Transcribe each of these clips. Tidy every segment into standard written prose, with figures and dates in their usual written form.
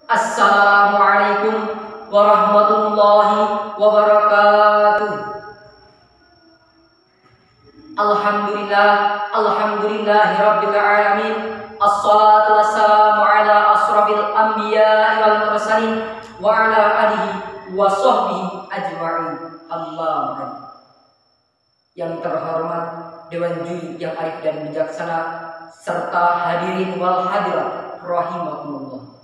Assalamualaikum warahmatullahi wabarakatuh. Alhamdulillahirabbil alamin. Assalatu wassalamu ala asrofil anbiya'i wal mursalin wa ala alihi wa sahbihi ajma'in. Allahumma. Yang terhormat Dewan Juri yang arif dan bijaksana serta hadirin wal hadirat rahimakumullah.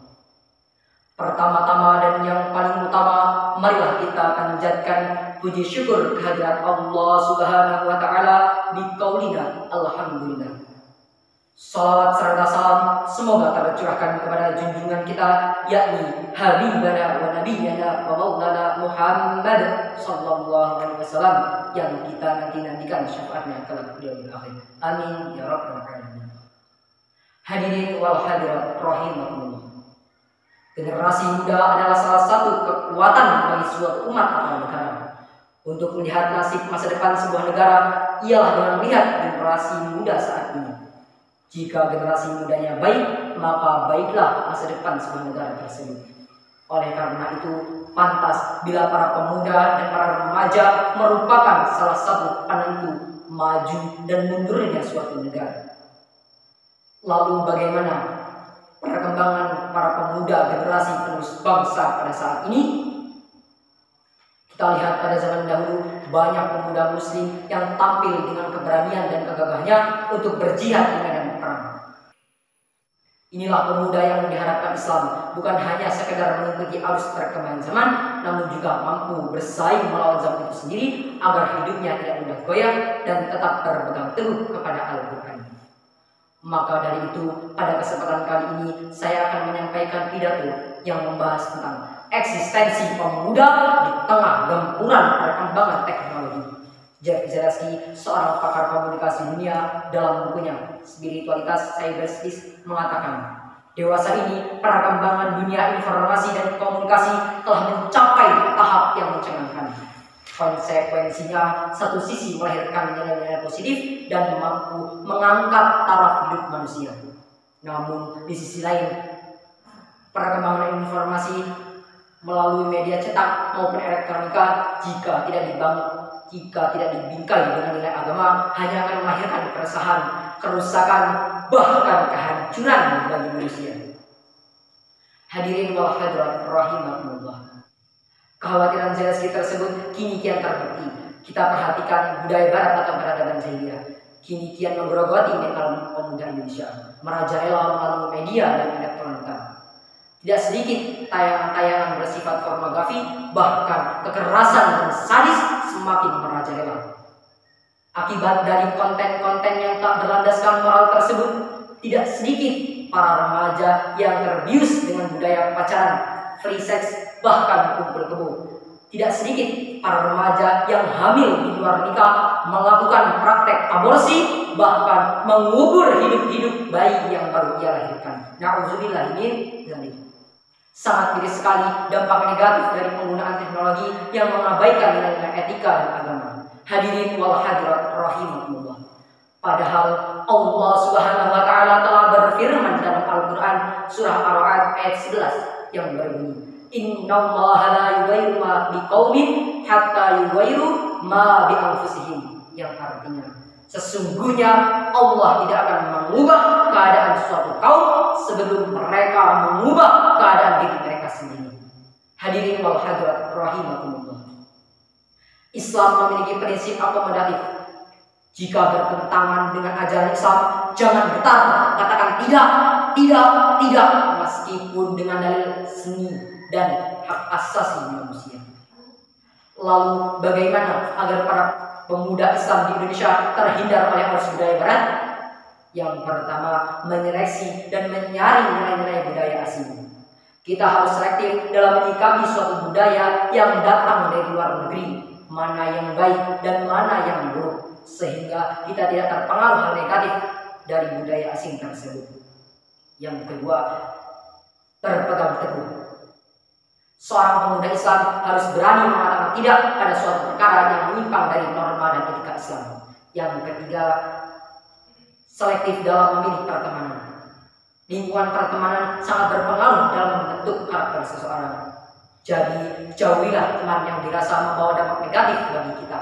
Pertama-tama dan yang paling utama, marilah kita panjatkan puji syukur kehadirat Allah Subhanahu wa taala di qaulina alhamdulillah. Salawat serta salam semoga tercurahkan kepada junjungan kita, yakni habibana wa nabiyyana wa maulana Muhammad sallallahu alaihi wasallam, yang kita nantikan syafaatnya kelak di yaumil akhir. Amin ya rabbal alamin. Hadirin wal hadirat rahimakumullah. Generasi muda adalah salah satu kekuatan bagi suatu umat atau negara. Untuk melihat nasib masa depan sebuah negara ialah dengan melihat generasi muda saat ini. Jika generasi mudanya baik, maka baiklah masa depan sebuah negara tersebut. Oleh karena itu, pantas bila para pemuda dan para remaja merupakan salah satu penentu maju dan mundurnya suatu negara. Lalu bagaimana perkembangan para pemuda generasi penerus bangsa pada saat ini? Kita lihat pada zaman dahulu banyak pemuda muslim yang tampil dengan keberanian dan kegagahnya untuk berjihad di medan perang. Inilah pemuda yang diharapkan Islam bukan hanya sekedar mengikuti arus perkembangan zaman, namun juga mampu bersaing melawan zaman itu sendiri agar hidupnya tidak mudah goyah dan tetap berpegang teguh kepada Al-Quran. Maka dari itu, pada kesempatan kali ini saya akan menyampaikan pidato yang membahas tentang eksistensi pemuda di tengah gempuran perkembangan teknologi. Jeff Zaleski, seorang pakar komunikasi dunia, dalam bukunya Spiritualitas Cyberspace mengatakan, dewasa ini perkembangan dunia informasi dan komunikasi telah mencapai tahap yang mencengangkan. Konsekuensinya, satu sisi melahirkan nilai-nilai positif dan mampu mengangkat taraf hidup manusia. Namun di sisi lain, perkembangan informasi melalui media cetak maupun elektronika jika tidak dibingkai dengan nilai agama, hanya akan melahirkan keresahan, kerusakan, bahkan kehancuran bagi manusia. Hadirin wal hadirat rahimakumullah. Kekhawatiran Zaleski tersebut kini kian terbukti. Kita perhatikan budaya barat atau peradaban jahiliyah kini kian menggerogoti mental pemuda Indonesia, merajalela melalui media dan elektronika. Tidak sedikit tayangan-tayangan bersifat pornografi, bahkan kekerasan dan sadis semakin merajalela. Akibat dari konten-konten yang tak berlandaskan moral tersebut, tidak sedikit para remaja yang terbius dengan budaya pacaran, free sex, bahkan kumpul kebo. Tidak sedikit para remaja yang hamil di luar nikah, melakukan praktek aborsi, bahkan mengubur hidup-hidup bayi yang baru ia lahirkan. Na'udzubillah min dzalik. Sangat miris sekali dampak negatif dari penggunaan teknologi yang mengabaikan nilai-nilai etika dan agama. Hadirin wal hadirat rahimakumullah. Padahal Allah Subhanahu wa taala telah berfirman dalam Al-Qur'an surah Ar-Ra'd ayat 11 yang berbunyi, "Innallaha la yughayyiru ma biqaumin hatta yughayyiru ma bi anfusihim." Yang artinya, sesungguhnya Allah tidak akan mengubah keadaan suatu kaum sebelum mereka mengubah keadaan diri mereka sendiri. Hadirin wal hadirat rahimakumullah. Islam memiliki prinsip akomodatif. Jika bertentangan dengan ajaran Islam, jangan getar, katakan tidak, meskipun dengan dalil seni dan hak asasi manusia. Lalu bagaimana agar para pemuda Islam di Indonesia terhindar oleh arus budaya barat? Yang pertama, menyeleksi dan menyaring nilai-nilai budaya asing. Kita harus selektif dalam menyikapi suatu budaya yang datang dari luar negeri, mana yang baik dan mana yang buruk, sehingga kita tidak terpengaruh hal negatif dari budaya asing tersebut. Yang kedua, berpegang teguh. Seorang pemuda Islam harus berani mengatakan tidak pada suatu perkara yang menyimpang dari norma dan etika Islam. Yang ketiga, selektif dalam memilih pertemanan. Lingkungan pertemanan sangat berpengaruh dalam membentuk karakter seseorang. Jadi jauhilah teman yang dirasa membawa dampak negatif bagi kita.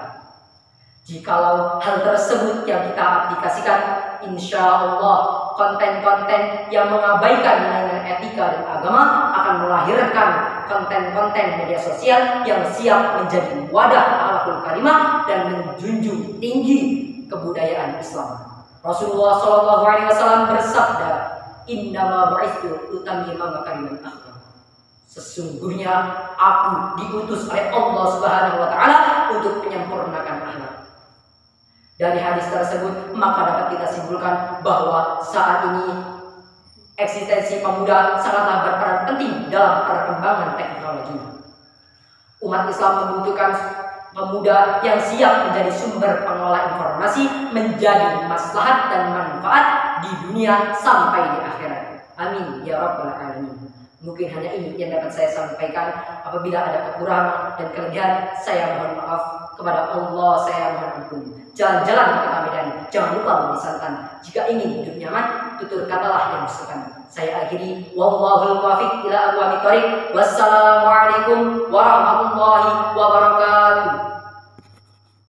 Jikalau hal tersebut yang kita aplikasikan, insya Allah konten-konten yang mengabaikan nilai-nilai etika dan agama akan melahirkan konten-konten media sosial yang siap menjadi wadah akhlakul karimah dan menjunjung tinggi kebudayaan Islam. Rasulullah SAW bersabda, "Innama bu'itsu utammima makarimal akhlak." Sesungguhnya aku diutus oleh Allah Subhanahu wa taala untuk menyempurnakan akhlak. Dari hadis tersebut maka dapat kita simpulkan bahwa saat ini eksistensi pemuda sangatlah berperan penting dalam perkembangan teknologi. Umat Islam membutuhkan pemuda yang siap menjadi sumber pengelola informasi, menjadi maslahat dan manfaat di dunia sampai di akhirat. Amin ya rabbal alamin. Mungkin hanya ini yang dapat saya sampaikan. Apabila ada kekurangan dan kelebihan, saya mohon maaf. Kepada Allah saya mohon ampun. Jalan-jalan ke kota Medan, jangan lupa membeli santan. Jika ingin hidup nyaman, tutur katalah yang disukai. Saya akhiri, wallahul muwaffiq ila aqwamit thoriq. Wassalamualaikum warahmatullahi wabarakatuh.